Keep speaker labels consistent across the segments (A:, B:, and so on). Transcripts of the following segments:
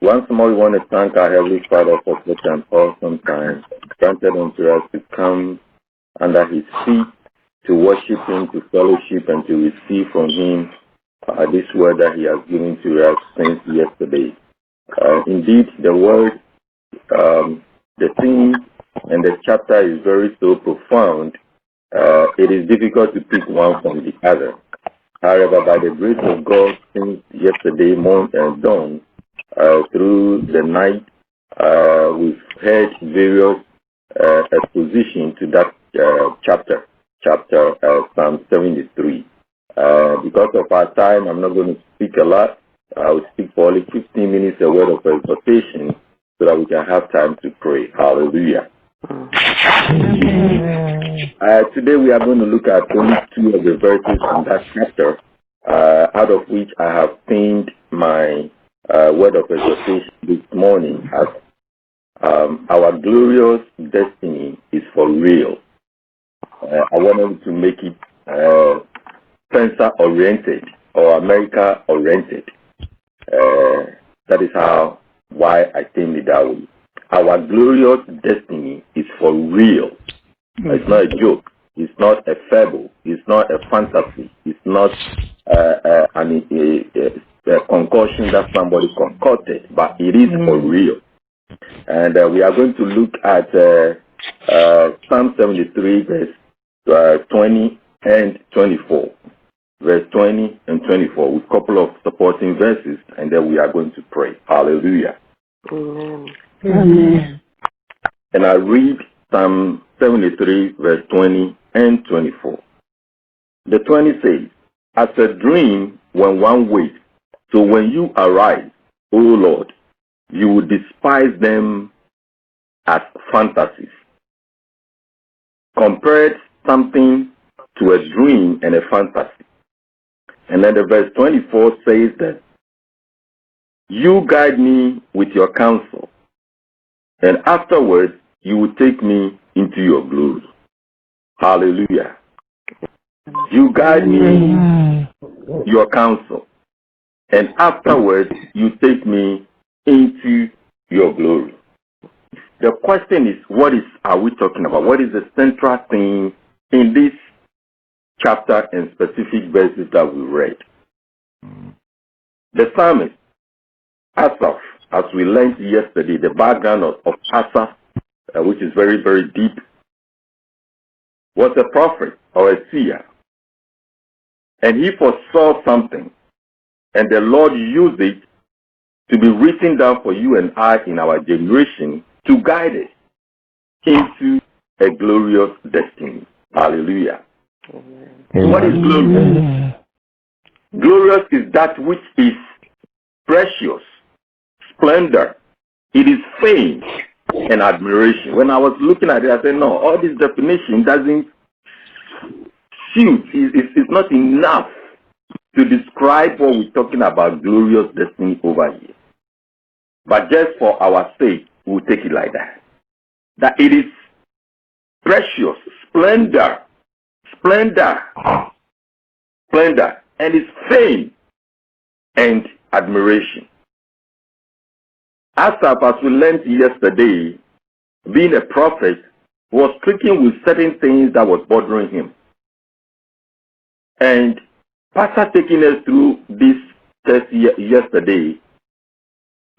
A: Once more, we want to thank our Heavenly Father for such an awesome time granted unto us to come under His feet, to worship Him, to fellowship, and to receive from Him this word that He has given to us since yesterday. Indeed, the word, the theme, and the chapter is very so profound. It is difficult to pick one from the other. However, by the grace of God, since yesterday morning and dawn, through the night, we've heard various exposition to that chapter Psalm 73. Because of our time, I'm not going to speak a lot. I will speak for only 15 minutes, a word of exhortation, so that we can have time to pray. Hallelujah. Today we are going to look at only 2 of the verses from that chapter, out of which I have pinned my word of exhortation this morning as our glorious destiny is for real. I wanted to make it Spencer-oriented or America-oriented. That is why I think it that way. Our glorious destiny is for real. It's not a joke. It's not a fable. It's not a fantasy. It's not a concoction that somebody concocted, but it is for real. And we are going to look at Psalm 73, verse 20 and 24. Verse 20 and 24 with a couple of supporting verses, and then we are going to pray. Hallelujah.
B: Amen.
C: Amen.
A: And I read Psalm 73, verse 20 and 24. The 20 says, as a dream when one wakes, so when you arise, O Lord, you will despise them as fantasies. Compared something to a dream and a fantasy. And then the verse 24 says that you guide me with your counsel, and afterwards you will take me into your glory. Hallelujah. You guide me your counsel, and afterwards you take me into your glory. The question is, what are we talking about? What is the central thing in this chapter and specific verses that we read? The psalmist, Asaph, as we learned yesterday, the background of Asaph, which is very, very deep, was a prophet or a seer. And he foresaw something, and the Lord used it to be written down for you and I in our generation to guide us into a glorious destiny. Hallelujah.
B: Amen.
A: What is glorious? Glorious is that which is precious, splendor. It is fame and admiration. When I was looking at it, I said, no, all this definition doesn't suit. It's not enough to describe what we're talking about, glorious destiny over here. But just for our sake, we'll take it like that. That it is precious, splendor, and it's fame and admiration. Asaph, as we learned yesterday, being a prophet, was stricken with certain things that was bothering him. And Pastor taking us through this test yesterday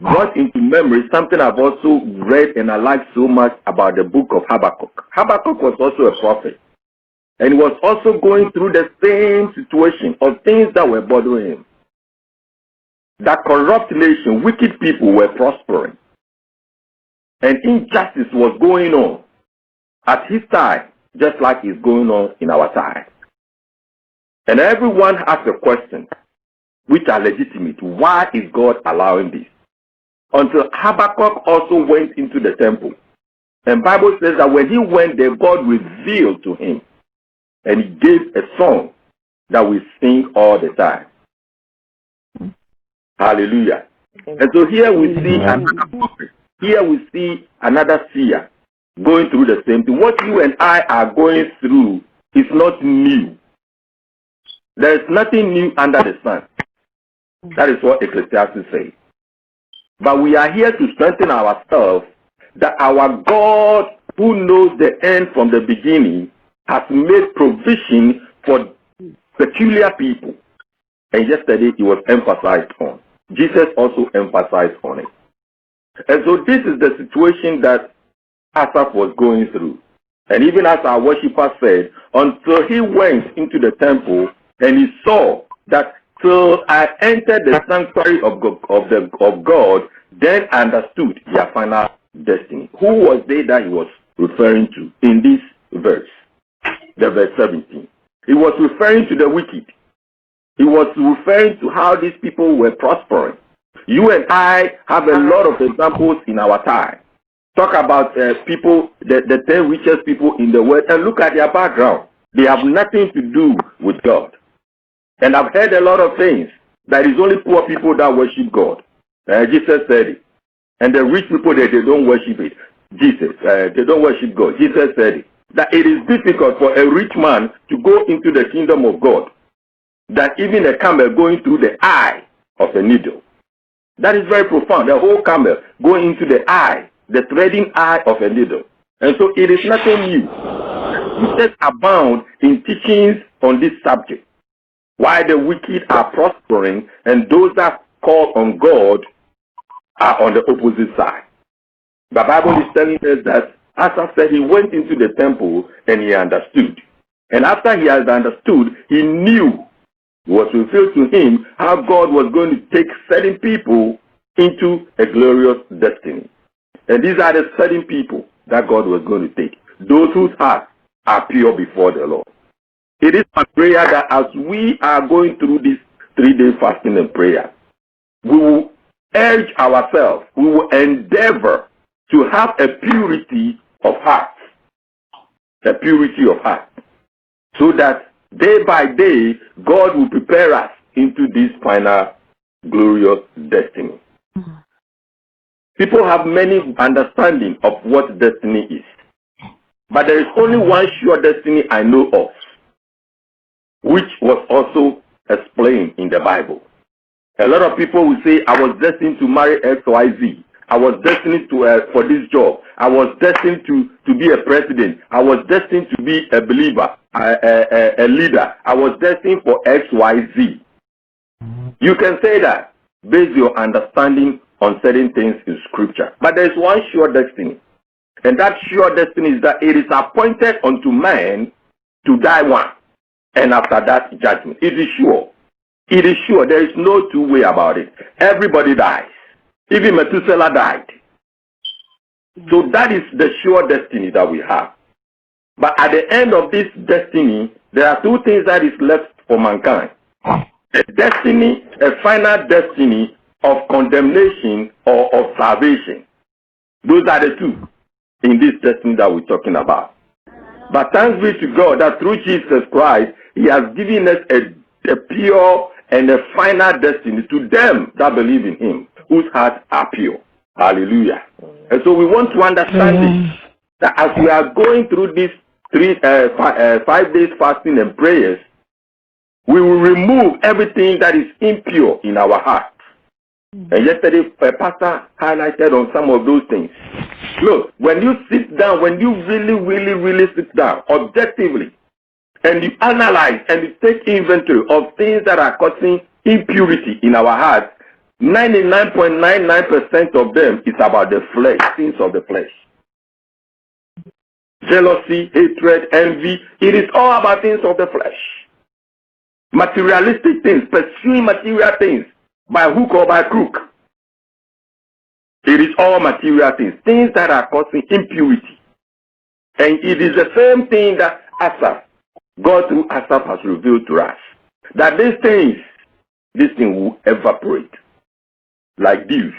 A: brought into memory something I've also read and I like so much about the book of Habakkuk. Habakkuk was also a prophet. And he was also going through the same situation of things that were bothering him. That corrupt nation, wicked people were prospering. And injustice was going on at his time, just like it's going on in our time. And everyone has a question, which are legitimate. Why is God allowing this? Until Habakkuk also went into the temple. And Bible says that when he went there, God revealed to him. And he gave a song that we sing all the time. Hallelujah. And so here we see another prophet. Here we see another seer going through the same thing. What you and I are going through is not new. There is nothing new under the sun. That is what Ecclesiastes says. But we are here to strengthen ourselves that our God, who knows the end from the beginning, has made provision for peculiar people. And yesterday it was emphasized on. Jesus also emphasized on it. And so this is the situation that Asaph was going through. And even as our worshipper said, until he went into the temple and he saw that till I entered the sanctuary of God, then understood their final destiny. Who was they that he was referring to in this verse? The verse 17. He was referring to the wicked. He was referring to how these people were prospering. You and I have a lot of examples in our time. Talk about people, the 10 richest people in the world, and look at their background. They have nothing to do with God. And I've heard a lot of things that it's only poor people that worship God. Jesus said it. And the rich people, they don't worship it. They don't worship God. Jesus said it. That it is difficult for a rich man to go into the kingdom of God than even a camel going through the eye of a needle. That is very profound. The whole camel going into the eye, the threading eye of a needle. And so it is nothing new. Jesus abound in teachings on this subject. Why the wicked are prospering and those that call on God are on the opposite side. The Bible is telling us that Asaph said he went into the temple and he understood. And after he had understood, he knew, it was revealed to him how God was going to take certain people into a glorious destiny. And these are the certain people that God was going to take. Those whose hearts are pure before the Lord. It is my prayer that as we are going through this 3-day fasting and prayer, we will urge ourselves, we will endeavor to have a purity of heart. A purity of heart. So that day by day, God will prepare us into this final glorious destiny. Mm-hmm. People have many understanding of what destiny is. But there is only one sure destiny I know of, which was also explained in the Bible. A lot of people will say, I was destined to marry XYZ. I was destined to for this job. I was destined to be a president. I was destined to be a believer, a leader. I was destined for XYZ. You can say that based your understanding on certain things in Scripture. But there is one sure destiny. And that sure destiny is that it is appointed unto man to die one. And after that, judgment. It is sure. It is sure. There is no two way about it. Everybody dies. Even Methuselah died. So that is the sure destiny that we have. But at the end of this destiny, there are two things that is left for mankind. A destiny, a final destiny of condemnation or of salvation. Those are the two in this destiny that we're talking about. But thanks be to God that through Jesus Christ, He has given us a pure and a final destiny to them that believe in Him, whose hearts are pure. Hallelujah. And so we want to understand this, that as we are going through these 5 days fasting and prayers, we will remove everything that is impure in our hearts. And yesterday, Pastor highlighted on some of those things. Look, when you sit down, when you really sit down objectively, and you analyze and you take inventory of things that are causing impurity in our hearts, 99.99% of them is about the flesh, things of the flesh. Jealousy, hatred, envy, it is all about things of the flesh. Materialistic things, pursuing material things by hook or by crook. It is all material things, things that are causing impurity. And it is the same thing that Asaph, God through Asaph has revealed to us. That these things, this thing will evaporate like dews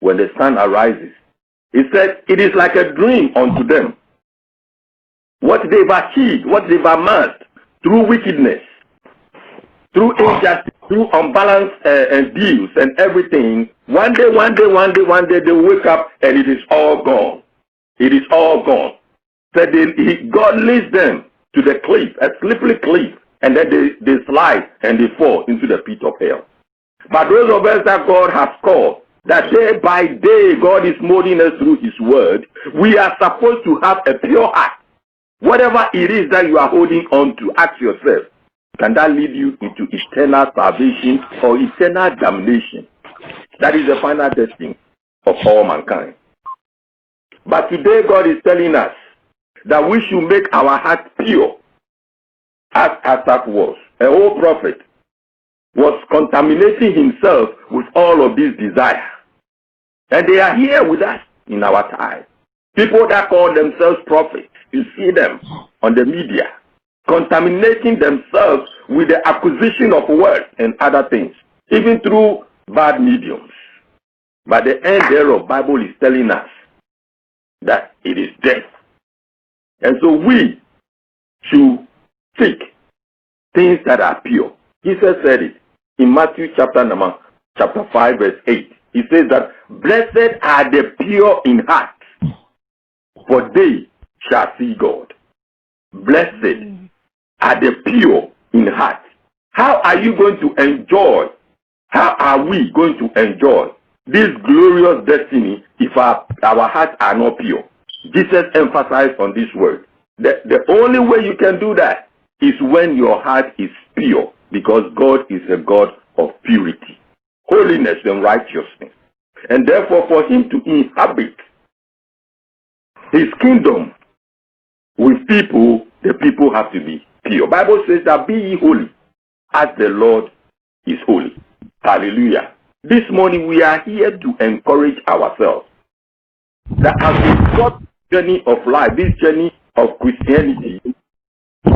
A: when the sun arises. He said, it is like a dream unto them. What they've achieved, what they've amassed through wickedness, through injustice, through unbalanced deals and everything, one day they wake up and it is all gone. It is all gone. So God leads them to the cliff, a slippery cliff, and then they slide and they fall into the pit of hell. But those of us that God has called, that day by day God is molding us through his word, we are supposed to have a pure heart. Whatever it is that you are holding on to, ask yourself, can that lead you into eternal salvation or eternal damnation? That is the final destiny of all mankind. But today God is telling us that we should make our heart pure, as Asaph was. A whole prophet was contaminating himself with all of these desires. And they are here with us in our time. People that call themselves prophets, you see them on the media, contaminating themselves with the acquisition of wealth and other things, even through bad mediums. But the end thereof, Bible is telling us that it is death. And so we should seek things that are pure. Jesus said it in Matthew chapter 5 verse 8. He says that blessed are the pure in heart, for they shall see God. Blessed are the pure in heart. How are you going to enjoy? How are we going to enjoy this glorious destiny if our hearts are not pure? Jesus emphasized on this word. The only way you can do that is when your heart is pure, because God is a God of purity, holiness, and righteousness. And therefore, for him to inhabit his kingdom with people, the people have to be pure. Bible says that be ye holy as the Lord is holy. Hallelujah. This morning we are here to encourage ourselves that as we walk this journey of life, this journey of Christianity,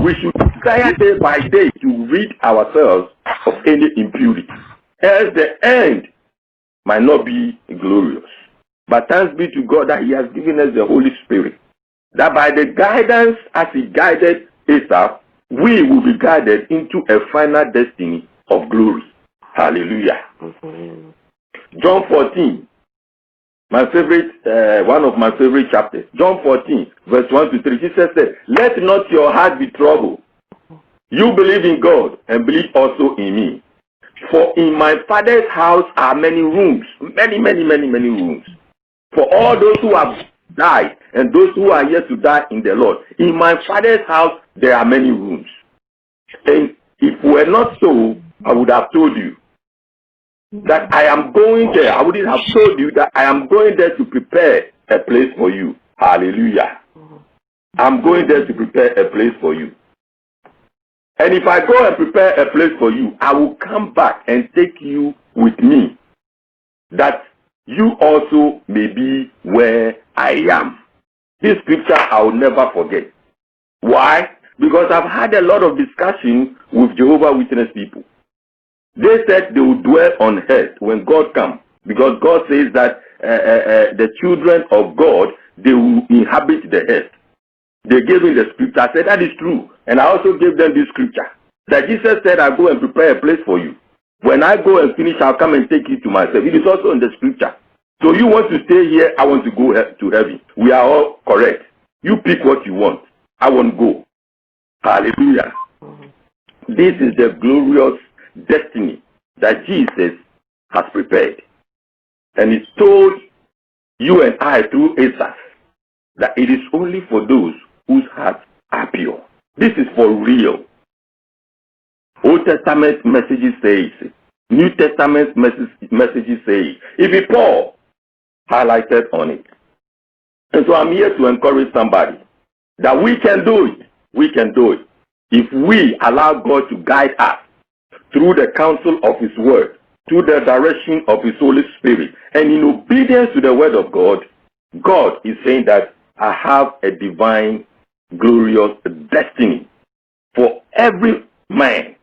A: we should desire day by day to rid ourselves of any impurity, else the end might not be glorious. But thanks be to God that he has given us the Holy Spirit, that by the guidance as he guided Asaph, we will be guided into a final destiny of glory. Hallelujah. John 14, my favorite, one of my favorite chapters. John 14, verse 1 to 3. Jesus said, let not your heart be troubled. You believe in God and believe also in me. For in my Father's house are many rooms, many rooms. For all those who have died and those who are yet to die in the Lord. In my Father's house there are many rooms. And if it were not so, I would have told you that I am going there. I wouldn't have told you that I am going there to prepare a place for you. Hallelujah. I'm going there to prepare a place for you. And if I go and prepare a place for you, I will come back and take you with me, that you also may be where I am. This scripture I will never forget. Why? Because I've had a lot of discussion with Jehovah's Witness people. They said they will dwell on earth when God comes, because God says that the children of God, they will inhabit the earth. They gave me the scripture. I said that is true. And I also gave them this scripture, that Jesus said, I'll go and prepare a place for you. When I go and finish, I'll come and take you to myself. It is also in the scripture. So you want to stay here, I want to go to heaven. We are all correct. You pick what you want. I won't go. Hallelujah. This is the glorious destiny that Jesus has prepared. And he told you and I through Asaph that it is only for those whose hearts are pure. This is for real. Old Testament messages say it. New Testament messages say it. If it Paul highlighted on it. And so I'm here to encourage somebody that we can do it. We can do it. If we allow God to guide us through the counsel of his word, through the direction of his Holy Spirit, and in obedience to the word of God, God is saying that I have a divine, glorious destiny for every man,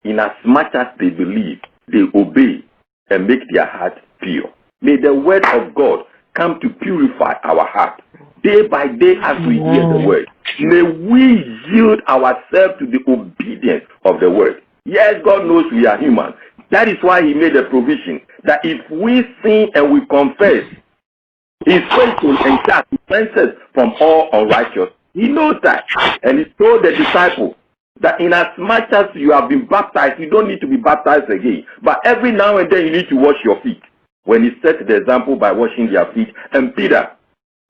A: in as much as they believe, they obey, and make their heart pure. May the word of God come to purify our heart day by day as we hear the word. May we yield ourselves to the obedience of the word. Yes, God knows we are human. That is why he made a provision that if we sin and we confess, he is faithful and just to cleanse us from all unrighteousness. He knows that. And he told the disciples that in as much as you have been baptized, you don't need to be baptized again. But every now and then you need to wash your feet when he set the example by washing their feet, and Peter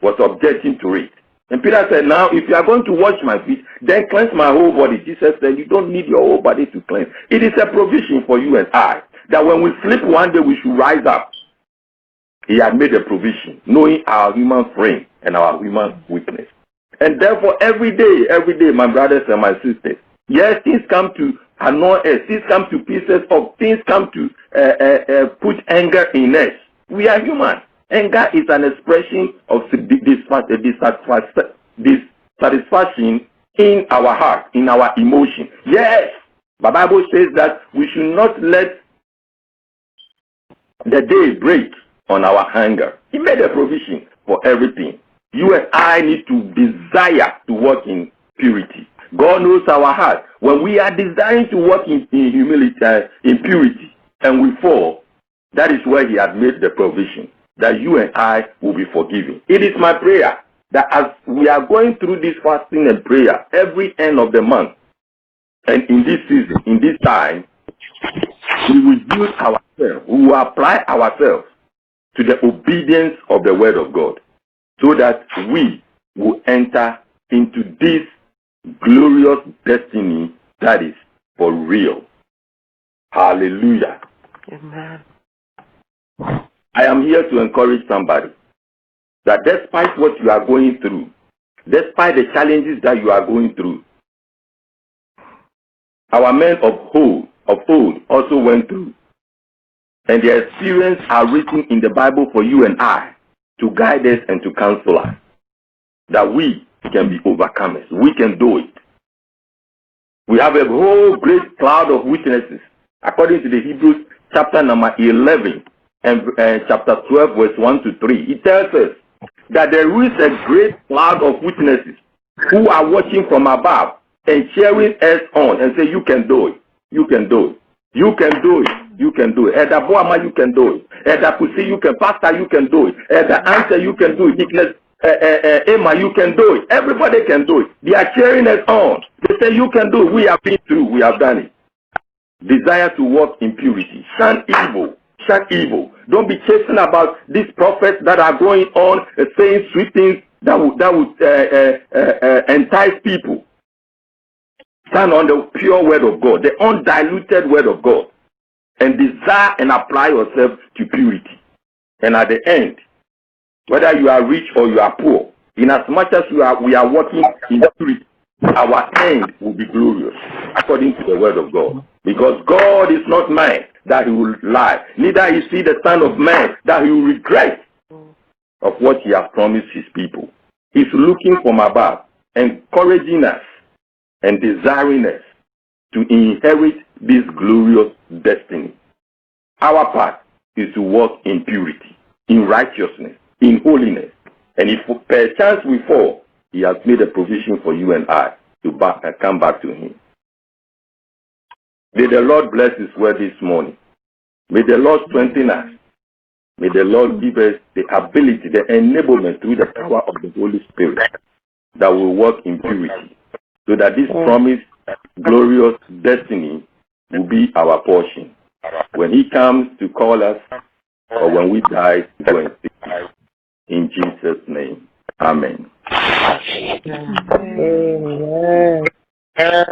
A: was objecting to it. And Peter said, now, if you are going to wash my feet, then cleanse my whole body. Jesus said, you don't need your whole body to cleanse. It is a provision for you and I, that when we sleep one day, we should rise up. He had made a provision, knowing our human frame and our human weakness. And therefore, every day, my brothers and my sisters, yes, things come to annoy us, things come to pieces of, things come to put anger in us. We are human. Anger is an expression of dissatisfaction in our heart, in our emotion. Yes, the Bible says that we should not let the day break on our anger. He made a provision for everything. You and I need to desire to walk in purity. God knows our heart. When we are desiring to walk in humility, in purity, and we fall, that is where he has made the provision, that you and I will be forgiven. It is my prayer that as we are going through this fasting and prayer every end of the month, and in this season, in this time, we will build ourselves, we will apply ourselves to the obedience of the word of God, so that we will enter into this glorious destiny that is for real. Hallelujah.
B: Amen.
A: I am here to encourage somebody that despite what you are going through, despite the challenges that you are going through, our men of old also went through. And their experiences are written in the Bible for you and I to guide us and to counsel us, that we can be overcomers. We can do it. We have a whole great cloud of witnesses. According to the Hebrews chapter number 11 and chapter 12 verse 1 to 3, it tells us that there is a great cloud of witnesses who are watching from above and cheering us on and say, you can do it. You can do it. You can do it. You can do it. Eda Boama, you can do it. Eda Pusi, you can. Pastor, you can do it. Eda Answer, you can do it. Emma, you can do it. Everybody can do it. They are cheering us on. They say, you can do it. We have been through. We have done it. Desire to walk in purity. Shun evil. Shun evil. Don't be chasing about these prophets that are going on saying sweet things that would entice people. Stand on the pure word of God, the undiluted word of God, and desire and apply yourself to purity. And at the end, whether you are rich or you are poor, in as much as we are walking in purity, our end will be glorious, according to the word of God. Because God is not man that he will lie, neither is he the son of man that he will regret of what he has promised his people. He's looking from above, encouraging us and desiring us to inherit this glorious destiny. Our part is to walk in purity, in righteousness, in holiness. And if perchance we fall, he has made a provision for you and I to come back to him. May the Lord bless his word this morning. May the Lord strengthen us. May the Lord give us the ability, the enablement through the power of the Holy Spirit that will walk in purity, so that this promised glorious destiny will be our portion. When he comes to call us, or when we die, to go and see him. In Jesus' name, amen.
B: Amen.